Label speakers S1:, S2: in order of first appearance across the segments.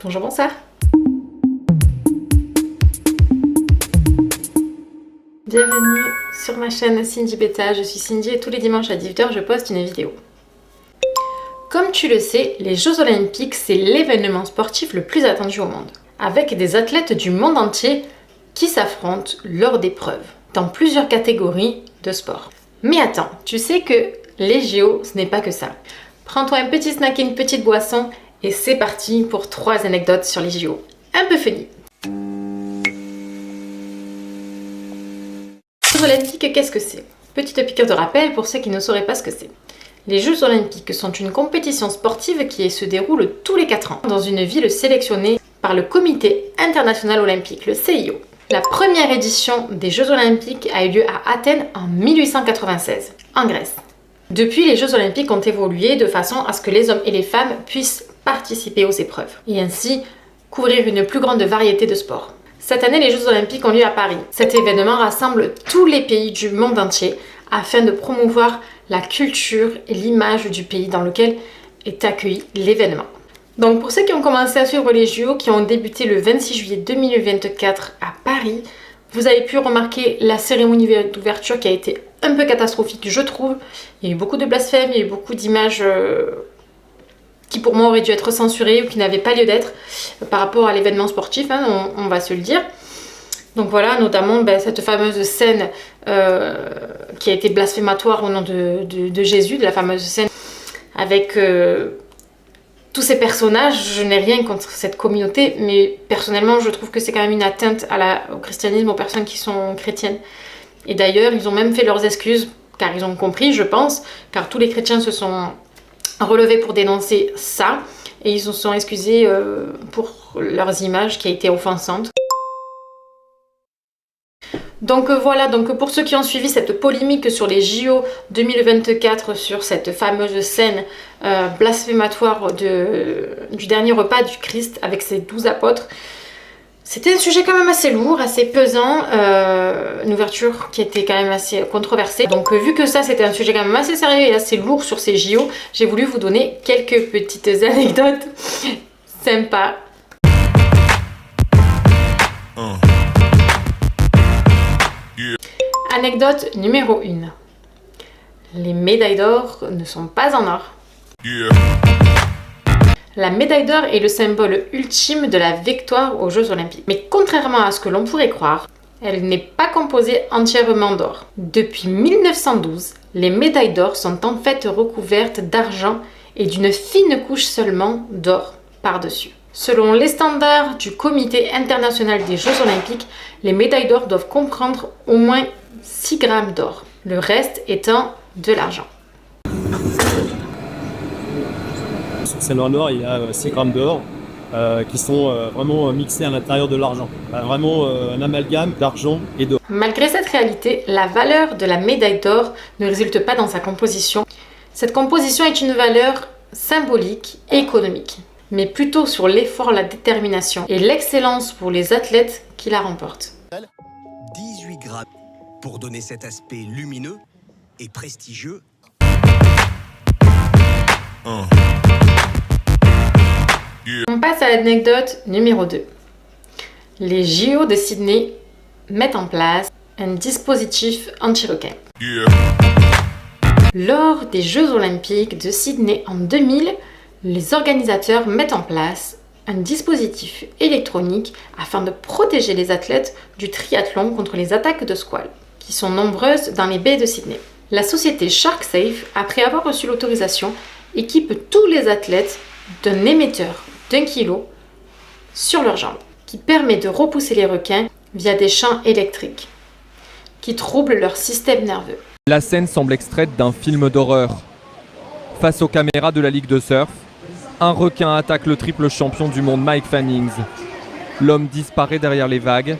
S1: Bonjour, bonsoir. Bienvenue sur ma chaîne Cindy Beta, je suis Cindy et tous les dimanches à 18h je poste une vidéo. Comme tu le sais, les Jeux Olympiques c'est l'événement sportif le plus attendu au monde, avec des athlètes du monde entier qui s'affrontent lors d'épreuves, dans plusieurs catégories de sport. Mais attends, tu sais que les JO ce n'est pas que ça. Prends-toi un petit snack et une petite boisson et c'est parti pour 3 anecdotes sur les JO. Un peu funny. Les Jeux Olympiques, qu'est-ce que c'est? Petite piqûre de rappel pour ceux qui ne sauraient pas ce que c'est. Les Jeux Olympiques sont une compétition sportive qui se déroule tous les 4 ans dans une ville sélectionnée par le Comité international olympique, le CIO. La première édition des Jeux Olympiques a eu lieu à Athènes en 1896, en Grèce. Depuis, les Jeux Olympiques ont évolué de façon à ce que les hommes et les femmes puissent participer aux épreuves et ainsi couvrir une plus grande variété de sports. Cette année, les Jeux Olympiques ont lieu à Paris. Cet événement rassemble tous les pays du monde entier afin de promouvoir la culture et l'image du pays dans lequel est accueilli l'événement. Donc pour ceux qui ont commencé à suivre les JO, qui ont débuté le 26 juillet 2024 à Paris, vous avez pu remarquer la cérémonie d'ouverture qui a été un peu catastrophique, je trouve. Il y a eu beaucoup de blasphèmes, il y a eu beaucoup d'images qui pour moi auraient dû être censurées ou qui n'avaient pas lieu d'être par rapport à l'événement sportif, hein, on va se le dire. Donc voilà, notamment cette fameuse scène qui a été blasphématoire au nom de Jésus, de la fameuse scène avec tous ces personnages. Je n'ai rien contre cette communauté, mais personnellement je trouve que c'est quand même une atteinte au christianisme, aux personnes qui sont chrétiennes. Et d'ailleurs, ils ont même fait leurs excuses, car ils ont compris, je pense, car tous les chrétiens se sont relevés pour dénoncer ça, et ils se sont excusés pour leurs images qui a été offensante. Donc voilà, donc pour ceux qui ont suivi cette polémique sur les JO 2024, sur cette fameuse scène blasphématoire du dernier repas du Christ avec ses 12 apôtres, c'était un sujet quand même assez lourd, assez pesant, une ouverture qui était quand même assez controversée. Donc vu que ça c'était un sujet quand même assez sérieux et assez lourd sur ces JO, j'ai voulu vous donner quelques petites anecdotes sympas. Anecdote numéro 1. Les médailles d'or ne sont pas en or. La médaille d'or est le symbole ultime de la victoire aux Jeux Olympiques. Mais contrairement à ce que l'on pourrait croire, elle n'est pas composée entièrement d'or. Depuis 1912, les médailles d'or sont en fait recouvertes d'argent et d'une fine couche seulement d'or par-dessus. Selon les standards du Comité international des Jeux Olympiques, les médailles d'or doivent comprendre au moins 6 grammes d'or, le reste étant de l'argent.
S2: Sur ces noix, il y a 6 grammes d'or qui sont vraiment mixés à l'intérieur de l'argent. Vraiment un amalgame d'argent et d'or.
S1: Malgré cette réalité, la valeur de la médaille d'or ne résulte pas dans sa composition. Cette composition est une valeur symbolique et économique, mais plutôt sur l'effort, la détermination et l'excellence pour les athlètes qui la remportent.
S3: 18 grammes pour donner cet aspect lumineux et prestigieux.
S1: On passe à l'anecdote numéro 2. Les JO de Sydney mettent en place un dispositif anti-requin. Lors des Jeux Olympiques de Sydney en 2000, les organisateurs mettent en place un dispositif électronique afin de protéger les athlètes du triathlon contre les attaques de squales, qui sont nombreuses dans les baies de Sydney. La société SharkSafe, après avoir reçu l'autorisation, équipe tous les athlètes d'un émetteur d'1 kg sur leurs jambes, qui permet de repousser les requins via des champs électriques, qui troublent leur système nerveux.
S4: La scène semble extraite d'un film d'horreur. Face aux caméras de la Ligue de surf, un requin attaque le triple champion du monde Mike Fannings. L'homme disparaît derrière les vagues.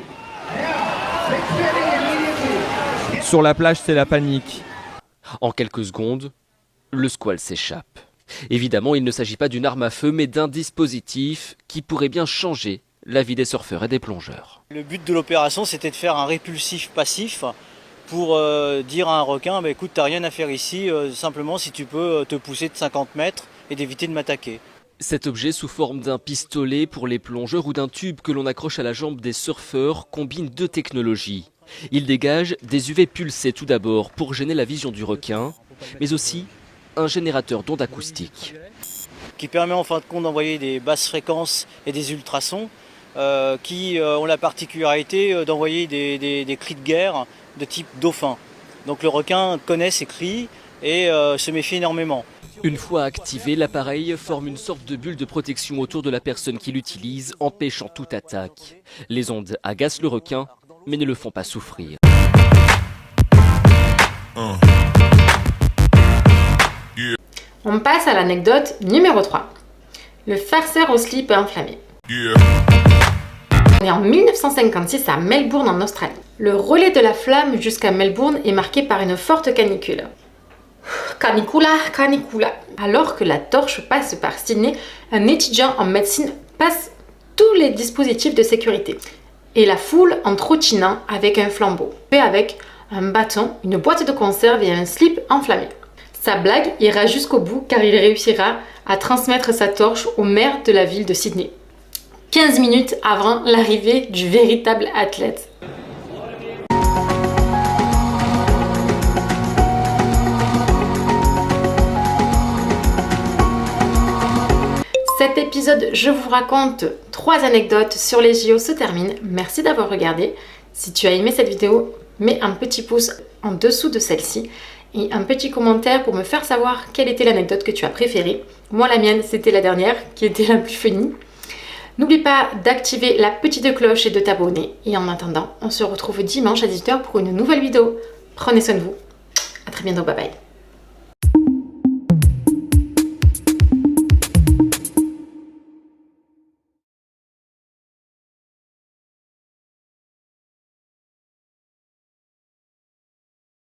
S4: Sur la plage, c'est la panique.
S5: En quelques secondes, le squale s'échappe. Évidemment, il ne s'agit pas d'une arme à feu, mais d'un dispositif qui pourrait bien changer la vie des surfeurs et des plongeurs.
S6: Le but de l'opération, c'était de faire un répulsif passif pour dire à un requin, écoute, t'as rien à faire ici, simplement si tu peux te pousser de 50 mètres et d'éviter de m'attaquer.
S5: Cet objet sous forme d'un pistolet pour les plongeurs ou d'un tube que l'on accroche à la jambe des surfeurs combine deux technologies. Il dégage des UV pulsés tout d'abord pour gêner la vision du requin, mais aussi un générateur d'ondes acoustiques.
S6: Qui permet en fin de compte d'envoyer des basses fréquences et des ultrasons qui ont la particularité d'envoyer des cris de guerre de type dauphin. Donc le requin connaît ces cris et se méfie énormément.
S5: Une fois activé, l'appareil forme une sorte de bulle de protection autour de la personne qui l'utilise, empêchant toute attaque. Les ondes agacent le requin, mais ne le font pas souffrir.
S1: On passe à l'anecdote numéro 3. Le farceur au slip enflammé. On est en 1956 à Melbourne en Australie. Le relais de la flamme jusqu'à Melbourne est marqué par une forte canicule. Canicula, canicula. Alors que la torche passe par Sydney, un étudiant en médecine passe tous les dispositifs de sécurité. Et la foule en trottinant avec un flambeau, fait avec un bâton, une boîte de conserve et un slip enflammé. Sa blague ira jusqu'au bout car il réussira à transmettre sa torche au maire de la ville de Sydney. 15 minutes avant l'arrivée du véritable athlète. Cet épisode, je vous raconte 3 anecdotes sur les JO se termine. Merci d'avoir regardé. Si tu as aimé cette vidéo, mets un petit pouce en dessous de celle-ci et un petit commentaire pour me faire savoir quelle était l'anecdote que tu as préférée. Moi, la mienne, c'était la dernière qui était la plus funny. N'oublie pas d'activer la petite cloche et de t'abonner. Et en attendant, on se retrouve dimanche à 18h pour une nouvelle vidéo. Prenez soin de vous. À très bientôt, bye bye.